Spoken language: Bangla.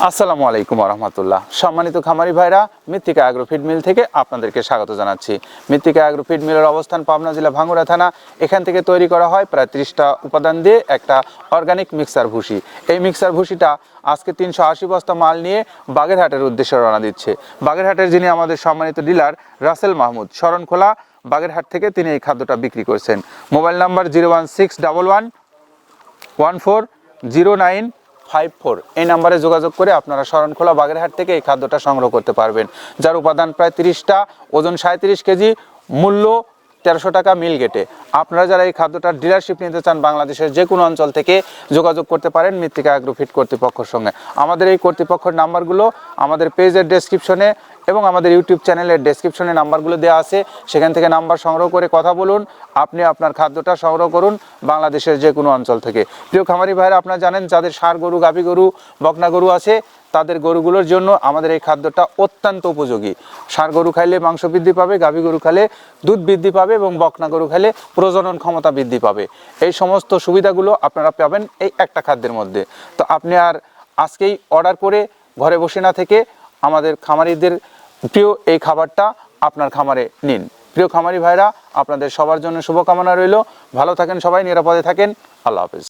আসসালামু আলাইকুম রহমতুল্লাহ। সম্মানিত খামারি ভাইরা, মৃত্তিকা অ্যাগ্রো ফিড মিল থেকে আপনাদেরকে স্বাগত জানাচ্ছি। মৃত্তিকা অ্যাগ্রো ফিড মিলের অবস্থান পাবনা জেলা ভাঙ্গুড়া থানা। এখান থেকে তৈরি করা হয় প্রায় 30টা উপাদান দিয়ে একটা অর্গানিক মিক্সার ভুসি। এই মিক্সার ভুসিটা আজকে 380 বস্তা মাল নিয়ে বাগেরহাটের উদ্দেশ্যে রওনা দিচ্ছে। বাগেরহাটের যিনি আমাদের সম্মানিত ডিলার রাসেল মাহমুদ, শরণখোলা বাগেরহাট থেকে তিনি এই খাদ্যটা বিক্রি করছেন। Mobile number 01611140954। এই নাম্বারে যোগাযোগ করে আপনারা শরণখোলা বাগেরহাট থেকে এই খাদ্যটা সংগ্রহ করতে পারবেন, যার উপাদান প্রায় 30টা, ওজন 37 কেজি, মূল্য 1300 টাকা মিল গেটে। আপনারা যারা এই খাদ্যটার ডিলারশিপ নিতে চান, বাংলাদেশের যে কোনো অঞ্চল থেকে যোগাযোগ করতে পারেন মৃত্তিকা অ্যাগ্রো ফিড কর্তৃপক্ষের সঙ্গে। আমাদের এই কর্তৃপক্ষের নাম্বারগুলো আমাদের পেজের ডেসক্রিপশনে এবং আমাদের ইউটিউব চ্যানেলের ডেসক্রিপশনে নাম্বারগুলো দেওয়া আছে। সেখান থেকে নাম্বার সংগ্রহ করে কথা বলুন, আপনি আপনার খাদ্যটা সংগ্রহ করুন বাংলাদেশের যে কোনো অঞ্চল থেকে। প্রিয় খামারি ভাইরা, আপনারা জানেন যাদের ষাঁড় গরু, গাভী গরু, বকনা গরু আছে, তাদের গরুগুলোর জন্য আমাদের এই খাদ্যটা অত্যন্ত উপযোগী। ষাঁড় গরু খাইলে মাংস বৃদ্ধি পাবে, গাভী গরু খাইলে দুধ বৃদ্ধি পাবে এবং বকনা গরু খাইলে প্রজনন ক্ষমতা বৃদ্ধি পাবে। এই সমস্ত সুবিধাগুলো আপনারা পাবেন এই একটা খাদ্যের মধ্যে। তো আপনি আর আজকেই অর্ডার করে ঘরে বসে না থেকে আমাদের খামারিদের প্রিয় এই খাবারটা আপনার খামারে নিন। প্রিয় খামারি ভাইরা, আপনাদের সবার জন্য শুভকামনা রইল। ভালো থাকেন সবাই, নিরাপদে থাকেন। আল্লাহ হাফেজ।